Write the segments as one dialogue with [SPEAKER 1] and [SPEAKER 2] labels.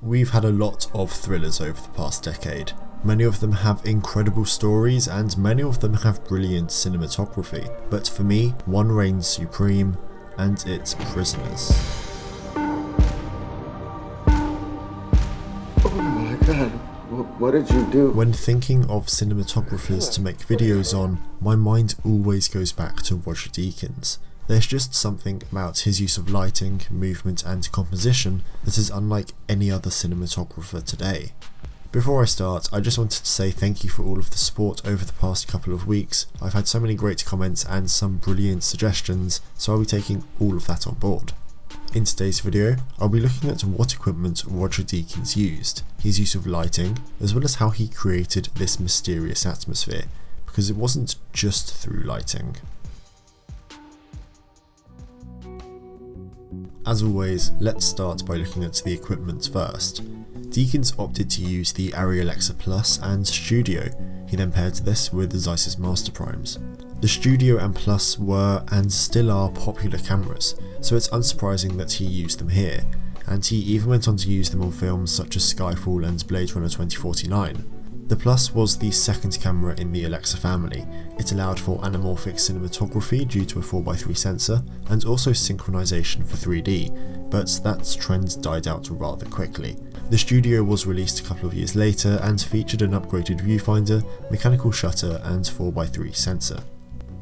[SPEAKER 1] We've had a lot of thrillers over the past decade. Many of them have incredible stories and many of them have brilliant cinematography, but for me, one reigns supreme, and it's Prisoners.
[SPEAKER 2] Oh my god, what did you do?
[SPEAKER 1] When thinking of cinematographers to make videos on, my mind always goes back to Roger Deakins. There's just something about his use of lighting, movement and composition that is unlike any other cinematographer today. Before I start, I just wanted to say thank you for all of the support over the past couple of weeks. I've had so many great comments and some brilliant suggestions, so I'll be taking all of that on board. In today's video, I'll be looking at what equipment Roger Deakins used, his use of lighting, as well as how he created this mysterious atmosphere, because it wasn't just through lighting. As always, let's start by looking at the equipment first. Deakins opted to use the Arri Alexa Plus and Studio. He then paired this with Zeiss's Master Primes. The Studio and Plus were and still are popular cameras, so it's unsurprising that he used them here, and he even went on to use them on films such as Skyfall and Blade Runner 2049. The Plus was the second camera in the Alexa family. It allowed for anamorphic cinematography due to a 4x3 sensor, and also synchronization for 3D, but that trend died out rather quickly. The Studio was released a couple of years later and featured an upgraded viewfinder, mechanical shutter and 4x3 sensor.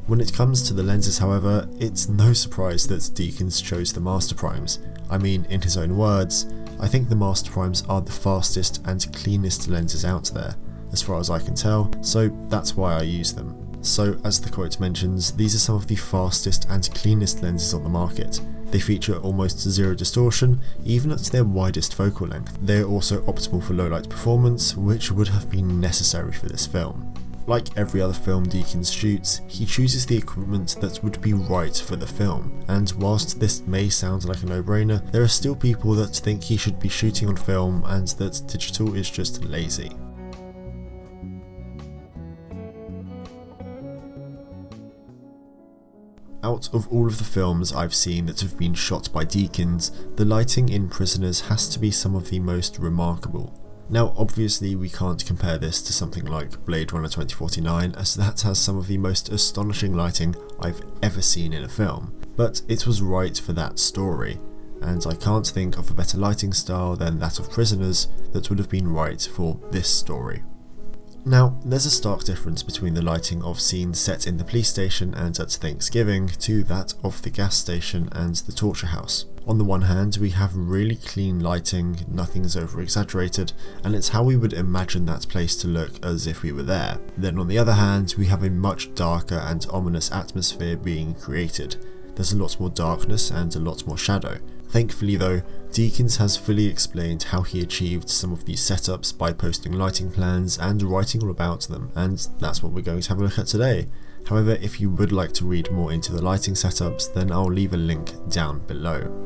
[SPEAKER 1] When it comes to the lenses however, it's no surprise that Deakins chose the Master Primes. I mean, in his own words, I think the Master Primes are the fastest and cleanest lenses out there, as far as I can tell, so that's why I use them. So, as the quote mentions, these are some of the fastest and cleanest lenses on the market. They feature almost zero distortion, even at their widest focal length. They are also optimal for low light performance, which would have been necessary for this film. Like every other film Deakins shoots, he chooses the equipment that would be right for the film, and whilst this may sound like a no-brainer, there are still people that think he should be shooting on film and that digital is just lazy. Out of all of the films I've seen that have been shot by Deakins, the lighting in Prisoners has to be some of the most remarkable. Now obviously we can't compare this to something like Blade Runner 2049, as that has some of the most astonishing lighting I've ever seen in a film, but it was right for that story, and I can't think of a better lighting style than that of Prisoners that would have been right for this story. Now, there's a stark difference between the lighting of scenes set in the police station and at Thanksgiving to that of the gas station and the torture house. On the one hand, we have really clean lighting, nothing's over exaggerated, and it's how we would imagine that place to look as if we were there. Then on the other hand, we have a much darker and ominous atmosphere being created. There's a lot more darkness and a lot more shadow. Thankfully though, Deakins has fully explained how he achieved some of these setups by posting lighting plans and writing all about them, and that's what we're going to have a look at today. However, if you would like to read more into the lighting setups, then I'll leave a link down below.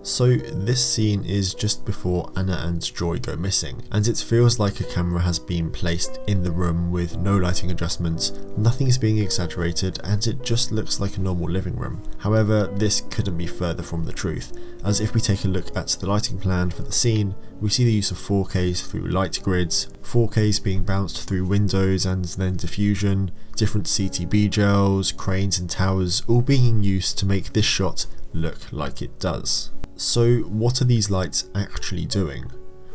[SPEAKER 1] So this scene is just before Anna and Joy go missing, and it feels like a camera has been placed in the room with no lighting adjustments, nothing is being exaggerated, and it just looks like a normal living room. However, this couldn't be further from the truth, as if we take a look at the lighting plan for the scene, we see the use of 4Ks through light grids, 4Ks being bounced through windows and then diffusion, different CTB gels, cranes and towers all being used to make this shot look like it does. So what are these lights actually doing?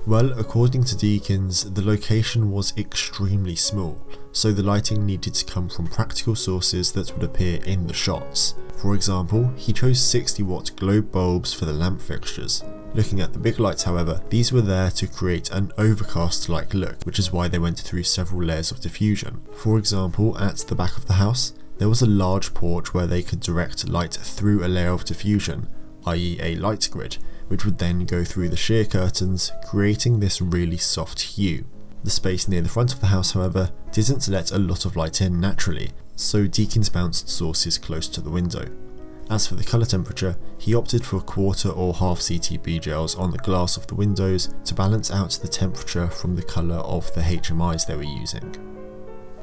[SPEAKER 1] Well, according to Deakins, the location was extremely small, so the lighting needed to come from practical sources that would appear in the shots. For example, he chose 60-watt globe bulbs for the lamp fixtures. Looking at the big lights however, these were there to create an overcast-like look, which is why they went through several layers of diffusion. For example, at the back of the house, there was a large porch where they could direct light through a layer of diffusion, i.e. a light grid, which would then go through the sheer curtains, creating this really soft hue. The space near the front of the house, however, didn't let a lot of light in naturally, so Deakins bounced sources close to the window. As for the colour temperature, he opted for quarter or half CTB gels on the glass of the windows to balance out the temperature from the colour of the HMIs they were using.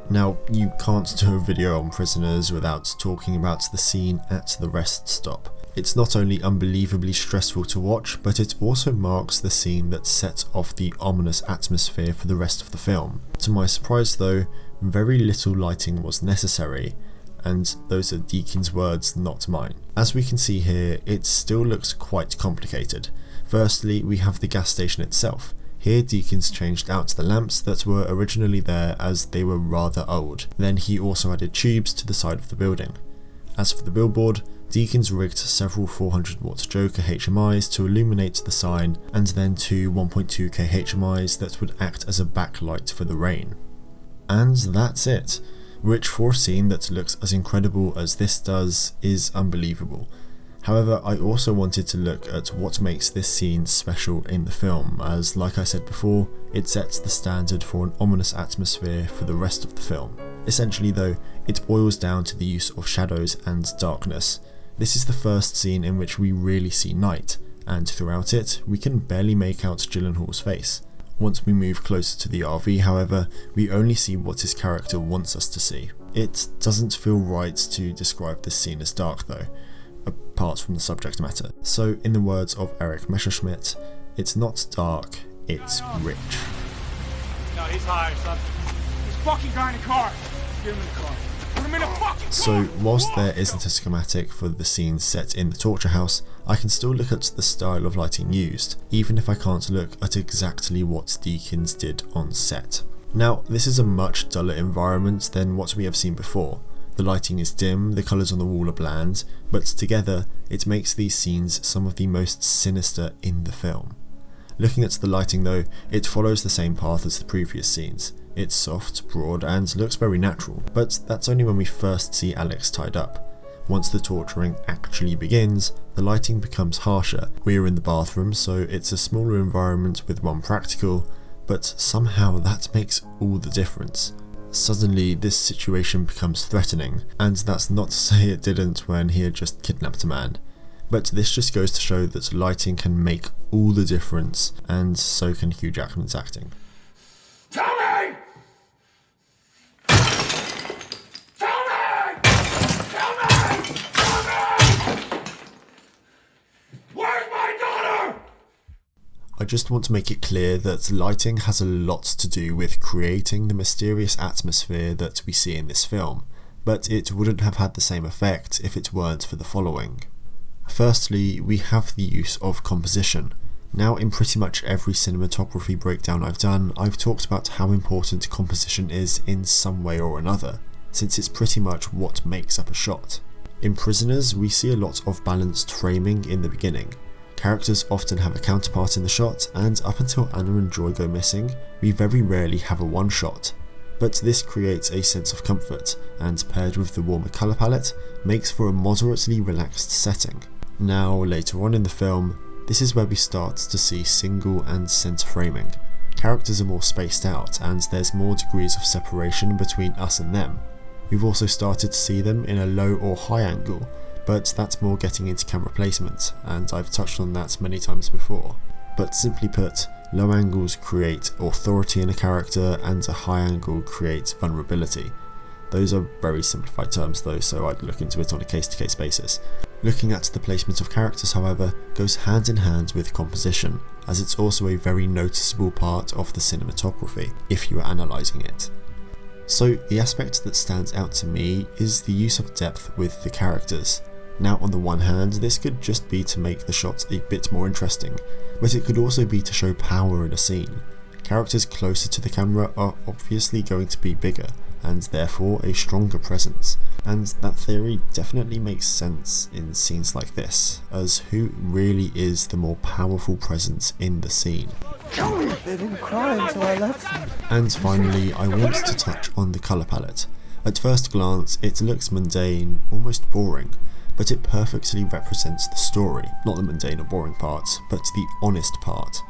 [SPEAKER 1] Now, you can't do a video on Prisoners without talking about the scene at the rest stop. It's not only unbelievably stressful to watch, but it also marks the scene that sets off the ominous atmosphere for the rest of the film. To my surprise though, very little lighting was necessary, and those are Deakins' words, not mine. As we can see here, it still looks quite complicated. Firstly, we have the gas station itself. Here Deakins changed out the lamps that were originally there as they were rather old. Then he also added tubes to the side of the building. As for the billboard, Deakins rigged several 400-watt Joker HMIs to illuminate the sign, and then two 1.2K HMIs that would act as a backlight for the rain. And that's it, which for a scene that looks as incredible as this does is unbelievable. However, I also wanted to look at what makes this scene special in the film, as like I said before, it sets the standard for an ominous atmosphere for the rest of the film. Essentially though, it boils down to the use of shadows and darkness. This is the first scene in which we really see night, and throughout it, we can barely make out Gyllenhaal's face. Once we move closer to the RV, however, we only see what his character wants us to see. It doesn't feel right to describe this scene as dark though, apart from the subject matter. So in the words of Eric Messerschmidt, it's not dark, it's rich.
[SPEAKER 3] No, he's high or something. He's fucking guy in the car. Get him in the car. Put him in the fucking car!
[SPEAKER 1] So whilst there isn't a schematic for the scene set in the torture house, I can still look at the style of lighting used, even if I can't look at exactly what Deakins did on set. Now, this is a much duller environment than what we have seen before. The lighting is dim, the colours on the wall are bland, but together it makes these scenes some of the most sinister in the film. Looking at the lighting though, it follows the same path as the previous scenes. It's soft, broad, and looks very natural, but that's only when we first see Alex tied up. Once the torturing actually begins, the lighting becomes harsher. We're in the bathroom, so it's a smaller environment with one practical, but somehow that makes all the difference. Suddenly this situation becomes threatening, and that's not to say it didn't when he had just kidnapped a man. But this just goes to show that lighting can make all the difference, and so can Hugh Jackman's acting.
[SPEAKER 3] Tell me! Tell me! Tell me! Tell me! Where's my daughter?
[SPEAKER 1] I just want to make it clear that lighting has a lot to do with creating the mysterious atmosphere that we see in this film, but it wouldn't have had the same effect if it weren't for the following. Firstly, we have the use of composition. Now, in pretty much every cinematography breakdown I've done, I've talked about how important composition is in some way or another, since it's pretty much what makes up a shot. In Prisoners, we see a lot of balanced framing in the beginning. Characters often have a counterpart in the shot, and up until Anna and Joy go missing, we very rarely have a one shot. But this creates a sense of comfort, and paired with the warmer colour palette, makes for a moderately relaxed setting. Now, later on in the film, this is where we start to see single and centre framing. Characters are more spaced out, and there's more degrees of separation between us and them. We've also started to see them in a low or high angle, but that's more getting into camera placement, and I've touched on that many times before. But simply put, low angles create authority in a character, and a high angle creates vulnerability. Those are very simplified terms though, so I'd look into it on a case-to-case basis. Looking at the placement of characters, however, goes hand in hand with composition, as it's also a very noticeable part of the cinematography, if you are analysing it. So the aspect that stands out to me is the use of depth with the characters. Now, on the one hand, this could just be to make the shots a bit more interesting, but it could also be to show power in a scene. Characters closer to the camera are obviously going to be bigger, and therefore a stronger presence, and that theory definitely makes sense in scenes like this, as who really is the more powerful presence in the scene.
[SPEAKER 2] They didn't cry until I left them.
[SPEAKER 1] And finally, I want to touch on the colour palette. At first glance, it looks mundane, almost boring, but it perfectly represents the story, not the mundane or boring part, but the honest part.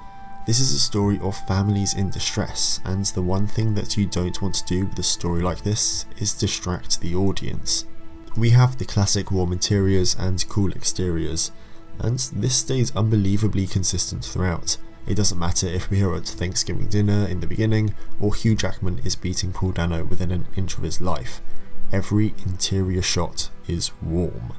[SPEAKER 1] This is a story of families in distress, and the one thing that you don't want to do with a story like this is distract the audience. We have the classic warm interiors and cool exteriors, and this stays unbelievably consistent throughout. It doesn't matter if we're at Thanksgiving dinner in the beginning, or Hugh Jackman is beating Paul Dano within an inch of his life. Every interior shot is warm.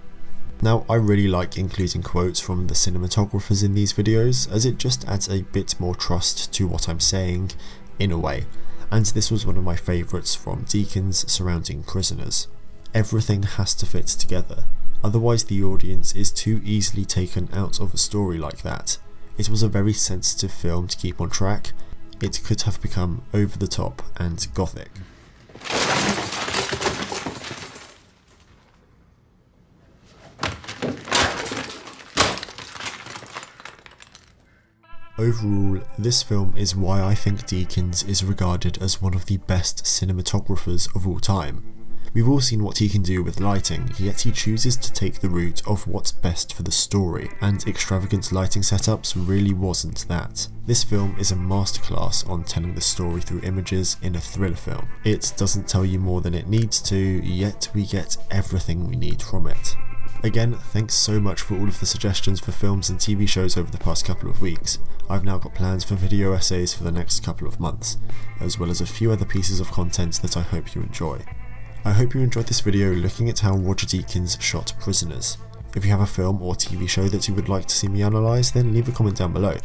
[SPEAKER 1] Now, I really like including quotes from the cinematographers in these videos, as it just adds a bit more trust to what I'm saying, in a way, and this was one of my favourites from Deakins surrounding Prisoners. Everything has to fit together, otherwise the audience is too easily taken out of a story like that. It was a very sensitive film to keep on track. It could have become over the top and gothic. Overall, this film is why I think Deakins is regarded as one of the best cinematographers of all time. We've all seen what he can do with lighting, yet he chooses to take the route of what's best for the story, and extravagant lighting setups really wasn't that. This film is a masterclass on telling the story through images in a thriller film. It doesn't tell you more than it needs to, yet we get everything we need from it. Again, thanks so much for all of the suggestions for films and TV shows over the past couple of weeks. I've now got plans for video essays for the next couple of months, as well as a few other pieces of content that I hope you enjoy. I hope you enjoyed this video looking at how Roger Deakins shot Prisoners. If you have a film or TV show that you would like to see me analyse, then leave a comment down below.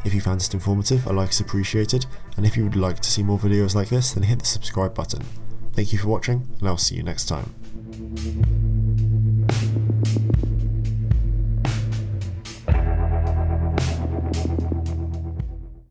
[SPEAKER 1] If you found it informative, a like is appreciated, and if you would like to see more videos like this, then hit the subscribe button. Thank you for watching, and I'll see you next time.